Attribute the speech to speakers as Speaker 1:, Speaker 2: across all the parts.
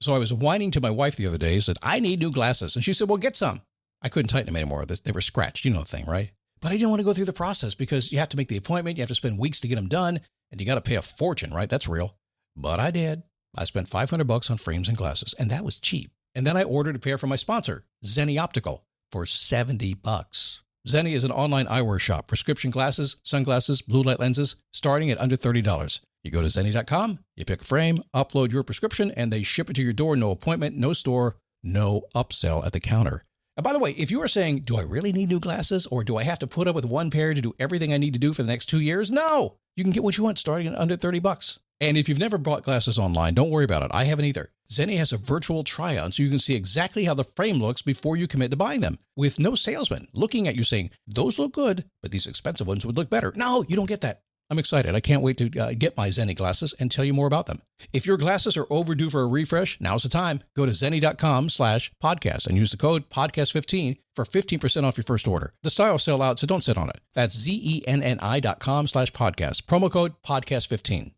Speaker 1: So I was whining to my wife the other day, said, I need new glasses. And she said, well, get some. I couldn't tighten them anymore. They were scratched. You know the thing, right? But I didn't want to go through the process because you have to make the appointment. You have to spend weeks to get them done. And you got to pay a fortune, right? That's real. But I did. I spent $500 on frames and glasses, and that was cheap. And then I ordered a pair from my sponsor, Zenni Optical, for $70. Zenni is an online eyewear shop. Prescription glasses, sunglasses, blue light lenses, starting at under $30. You go to Zenni.com, you pick a frame, upload your prescription, and they ship it to your door. No appointment, no store, no upsell at the counter. And by the way, if you are saying, do I really need new glasses, or do I have to put up with one pair to do everything I need to do for the next 2 years? No! You can get what you want starting at under $30. And if you've never bought glasses online, don't worry about it. I haven't either. Zenni has a virtual try-on so you can see exactly how the frame looks before you commit to buying them, with no salesman looking at you saying, those look good, but these expensive ones would look better. No, you don't get that. I'm excited. I can't wait to get my Zenni glasses and tell you more about them. If your glasses are overdue for a refresh, now's the time. Go to Zenni.com/podcast and use the code podcast15 for 15% off your first order. The styles sell out, so don't sit on it. That's Zenni.com/podcast. Promo code podcast15.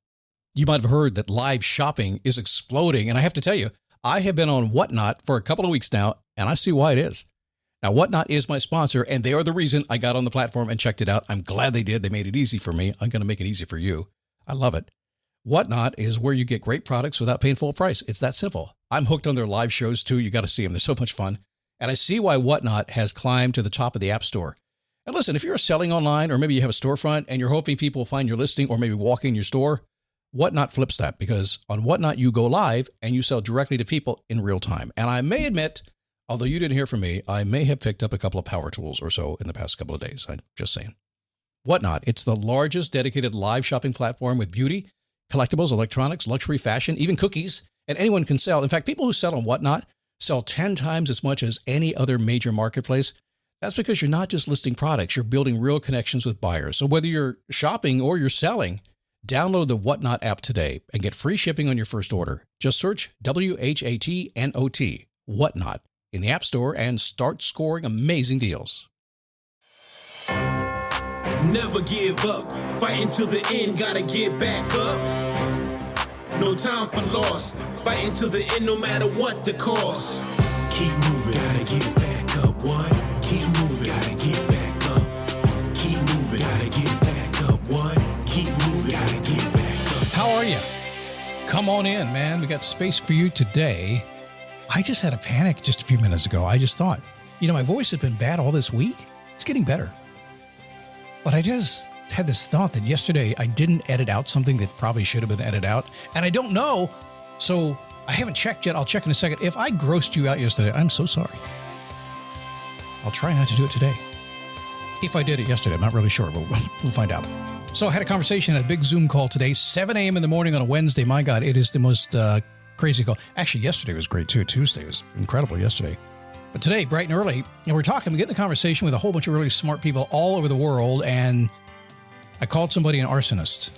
Speaker 1: You might have heard that live shopping is exploding, and I have to tell you, I have been on Whatnot for a couple of weeks now, and I see why it is. Now, Whatnot is my sponsor, and they are the reason I got on the platform and checked it out. I'm glad they did. They made it easy for me. I'm going to make it easy for you. I love it. Whatnot is where you get great products without paying full price. It's that simple. I'm hooked on their live shows, too. You got to see them. They're so much fun. And I see why Whatnot has climbed to the top of the App Store. And listen, if you're selling online, or maybe you have a storefront and you're hoping people will find your listing or maybe walk in your store, Whatnot flips that, because on Whatnot, you go live and you sell directly to people in real time. And I may admit, although you didn't hear from me, I may have picked up a couple of power tools or so in the past couple of days. I'm just saying. Whatnot, it's the largest dedicated live shopping platform with beauty, collectibles, electronics, luxury, fashion, even cookies, and anyone can sell. In fact, people who sell on Whatnot sell 10 times as much as any other major marketplace. That's because you're not just listing products, you're building real connections with buyers. So whether you're shopping or you're selling, download the Whatnot app today and get free shipping on your first order. Just search WHATNOT, Whatnot, in the App Store and start scoring amazing deals.
Speaker 2: Never give up, fighting till the end, gotta get back up. No time for loss, fighting till the end no matter what the cost. Keep moving, gotta get back up, what? Keep moving, gotta get back up. Keep moving, gotta get back up, what? Keep moving, gotta get back up.
Speaker 1: How are you? Come on in, man. We got space for you today. I just had a panic just a few minutes ago. I just thought, my voice had been bad all this week. It's getting better. But I just had this thought that yesterday I didn't edit out something that probably should have been edited out. And I don't know. So I haven't checked yet. I'll check in a second. If I grossed you out yesterday, I'm so sorry. I'll try not to do it today. If I did it yesterday, I'm not really sure, but we'll find out. So I had a conversation at a big Zoom call today, 7 a.m. in the morning on a Wednesday. My God, it is the most crazy call. Actually, yesterday was great too. Tuesday was incredible yesterday. But today, bright and early, we're talking, we get in the conversation with a whole bunch of really smart people all over the world, and I called somebody an arsonist.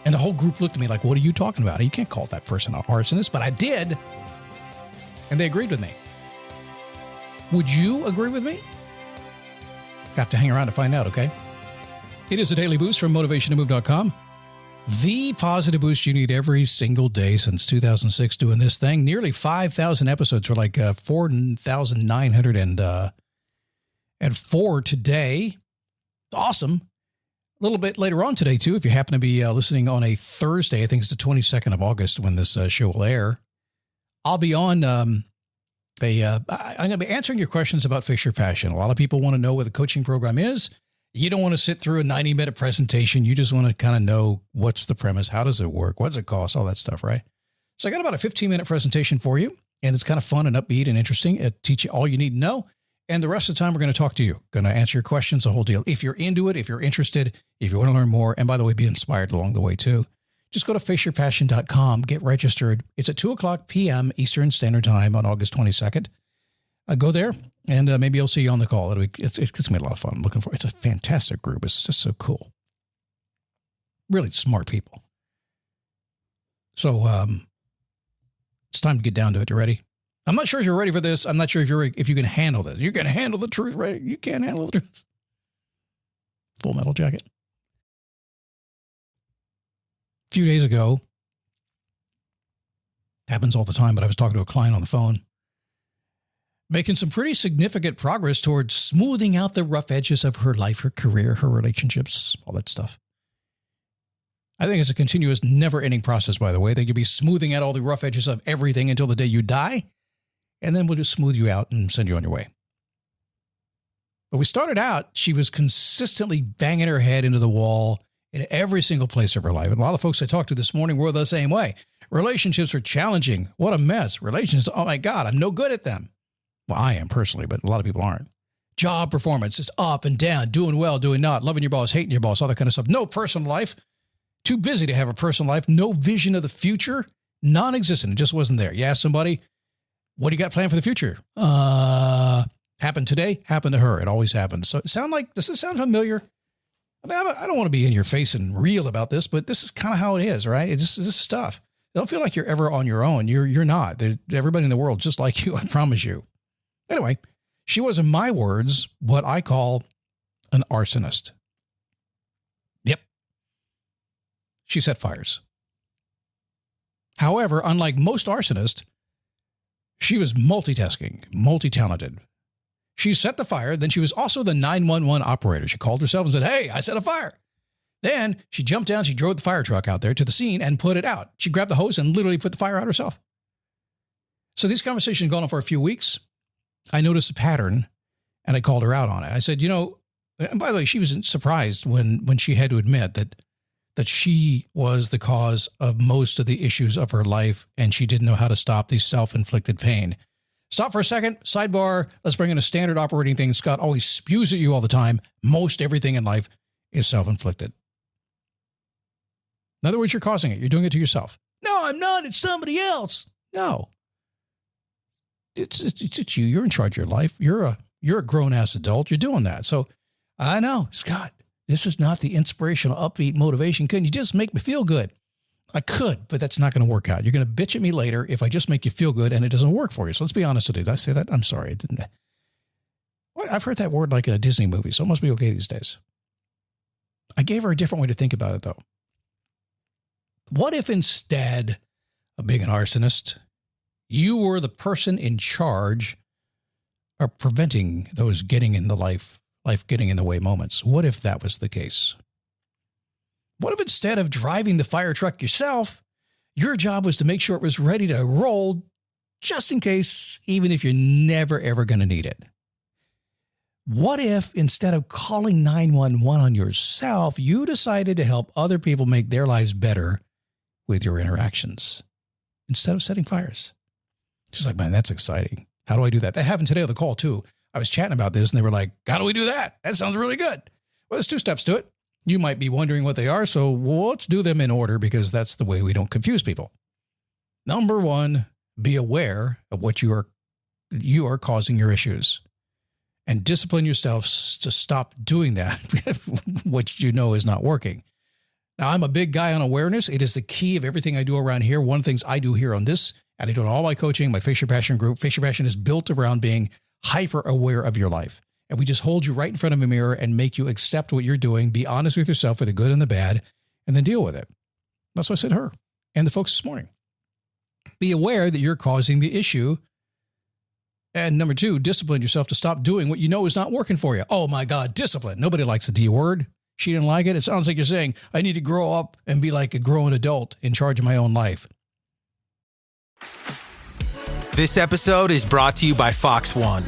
Speaker 1: And the whole group looked at me like, what are you talking about? You can't call that person an arsonist, but I did. And they agreed with me. Would you agree with me? You have to hang around to find out, okay? It is a daily boost from motivationtomove.com. The positive boost you need every single day since 2006 doing this thing. Nearly 5,000 episodes. We're like 4,904 today. Awesome. A little bit later on today, too, if you happen to be listening on a Thursday, I think it's the 22nd of August when this show will air, I'll be on I'm going to be answering your questions about Fix Your Passion. A lot of people want to know what the coaching program is. You don't want to sit through a 90-minute presentation. You just want to kind of know what's the premise, how does it work, what's it cost, all that stuff, right? So I got about a 15-minute presentation for you, and it's kind of fun and upbeat and interesting. It teach you all you need to know. And the rest of the time, we're going to talk to you, going to answer your questions, the whole deal. If you're into it, if you're interested, if you want to learn more, and by the way, be inspired along the way too, just go to faceyourpassion.com, get registered. It's at 2:00 p.m. Eastern Standard Time on August 22nd. Go there, and maybe I'll see you on the call. It's going to be a lot of fun. I'm looking for it's a fantastic group. It's just so cool. Really smart people. So it's time to get down to it. You ready? I'm not sure if you're ready for this. I'm not sure if you can handle this. You can handle the truth, right? You can't handle the truth. Full Metal Jacket. A few days ago, Happens all the time, but I was talking to a client on the phone, making some pretty significant progress towards smoothing out the rough edges of her life, her career, her relationships, all that stuff. I think it's a continuous, never-ending process, by the way. They could be smoothing out all the rough edges of everything until the day you die, and then we'll just smooth you out and send you on your way. But we started out, she was consistently banging her head into the wall in every single place of her life. And a lot of folks I talked to this morning were the same way. Relationships are challenging. What a mess. Relationships, oh my God, I'm no good at them. Well, I am personally, but a lot of people aren't. Job performance is up and down, doing well, doing not, loving your boss, hating your boss, all that kind of stuff. No personal life. Too busy to have a personal life. No vision of the future. Non-existent. It just wasn't there. You ask somebody, what do you got planned for the future? Happened today, happened to her. It always happens. So does this sound familiar? I mean, I don't want to be in your face and real about this, but this is kind of how it is, right? It's this stuff. Don't feel like you're ever on your own. You're not. Everybody in the world just like you, I promise you. Anyway, she was, in my words, what I call an arsonist. Yep. She set fires. However, unlike most arsonists, she was multitasking, multi-talented. She set the fire. Then she was also the 911 operator. She called herself and said, hey, I set a fire. Then she jumped down. She drove the fire truck out there to the scene and put it out. She grabbed the hose and literally put the fire out herself. So these conversations going on for a few weeks. I noticed a pattern and I called her out on it. I said, and by the way, she was surprised when she had to admit that she was the cause of most of the issues of her life and she didn't know how to stop the self-inflicted pain. Stop for a second. Sidebar. Let's bring in a standard operating thing. Scott always spews at you all the time. Most everything in life is self-inflicted. In other words, you're causing it. You're doing it to yourself. No, I'm not. It's somebody else. No. It's you. You're in charge of your life. You're a grown-ass adult. You're doing that. So I know, Scott, this is not the inspirational, upbeat motivation. Couldn't you just make me feel good? I could, but that's not going to work out. You're going to bitch at me later if I just make you feel good and it doesn't work for you. So let's be honest today. Did I say that? I'm sorry. I didn't. I've heard that word like in a Disney movie, so it must be okay these days. I gave her a different way to think about it, though. What if instead of being an arsonist, you were the person in charge of preventing those getting in the life getting in the way moments? What if that was the case? What if instead of driving the fire truck yourself, your job was to make sure it was ready to roll just in case, even if you're never, ever going to need it? What if instead of calling 911 on yourself, you decided to help other people make their lives better with your interactions instead of setting fires? She's like, man, that's exciting. How do I do that? That happened today on the call too. I was chatting about this and they were like, how do we do that? That sounds really good. Well, there's 2 steps to it. You might be wondering what they are, so let's do them in order because that's the way we don't confuse people. Number 1, be aware of what you are causing your issues and discipline yourself to stop doing that, what you know is not working. Now, I'm a big guy on awareness. It is the key of everything I do around here. One of the things I do here on this, and I do in all my coaching, my Face Your Passion group. Face Your Passion is built around being hyper aware of your life. And we just hold you right in front of a mirror and make you accept what you're doing, be honest with yourself for the good and the bad, and then deal with it. That's what I said to her and the folks this morning. Be aware that you're causing the issue. And number 2, discipline yourself to stop doing what you know is not working for you. Oh my God, discipline. Nobody likes the D word. She didn't like it. It sounds like you're saying, I need to grow up and be like a grown adult in charge of my own life.
Speaker 3: This episode is brought to you by Fox One.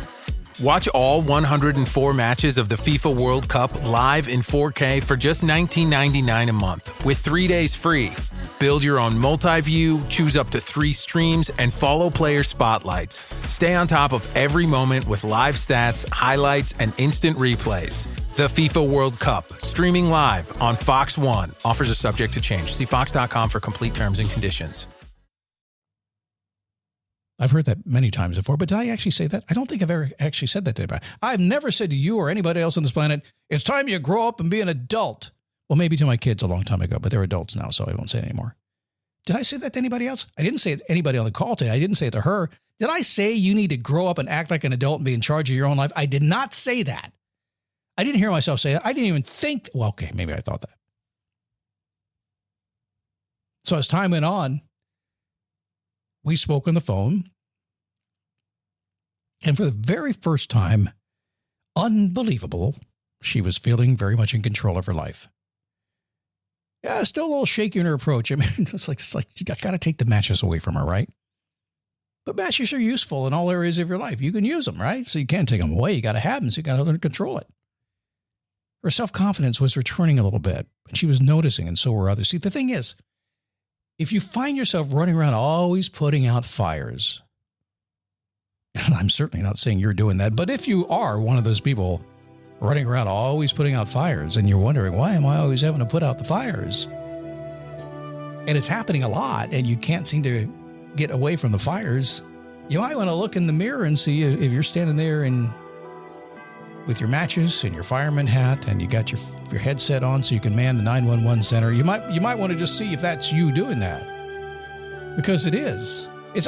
Speaker 3: Watch all 104 matches of the FIFA World Cup live in 4K for just $19.99 a month with 3 days free. Build your own multi-view, choose up to 3 streams, and follow player spotlights. Stay on top of every moment with live stats, highlights, and instant replays. The FIFA World Cup, streaming live on Fox One. Offers are subject to change. See fox.com for complete terms and conditions.
Speaker 1: I've heard that many times before, but did I actually say that? I don't think I've ever actually said that to anybody. I've never said to you or anybody else on this planet, it's time you grow up and be an adult. Well, maybe to my kids a long time ago, but they're adults now, so I won't say it anymore. Did I say that to anybody else? I didn't say it to anybody on the call today. I didn't say it to her. Did I say you need to grow up and act like an adult and be in charge of your own life? I did not say that. I didn't hear myself say it. I didn't even think, well, okay, maybe I thought that. So as time went on, we spoke on the phone. And for the very first time, unbelievable, she was feeling very much in control of her life. Yeah, still a little shaky in her approach. I mean, it's like you got to take the matches away from her, right? But matches are useful in all areas of your life. You can use them, right? So you can't take them away. You got to have them, so you got to learn to control it. Her self-confidence was returning a little bit, and she was noticing, and so were others. See, the thing is, if you find yourself running around always putting out fires, and I'm certainly not saying you're doing that, but if you are one of those people running around always putting out fires, and you're wondering, why am I always having to put out the fires? And it's happening a lot, and you can't seem to get away from the fires, you might want to look in the mirror and see if you're standing there with your matches and your fireman hat, and you got your headset on so you can man the 911 center. You might want to just see if that's you doing that, because it is. It's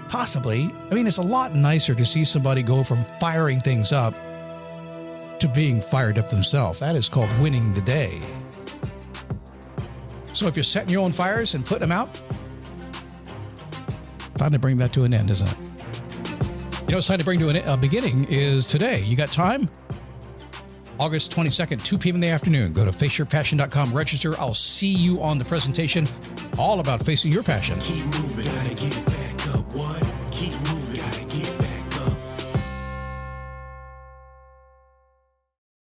Speaker 1: possibly. I mean, it's a lot nicer to see somebody go from firing things up to being fired up themselves. That is called winning the day. So if you're setting your own fires and putting them out, time to bring that to an end, isn't it? You know, it's time to bring to a beginning is today. You got time? August 22nd, 2 p.m. in the afternoon. Go to faceyourpassion.com, register. I'll see you on the presentation all about facing your passion.
Speaker 2: Keep moving, gotta get back up, what?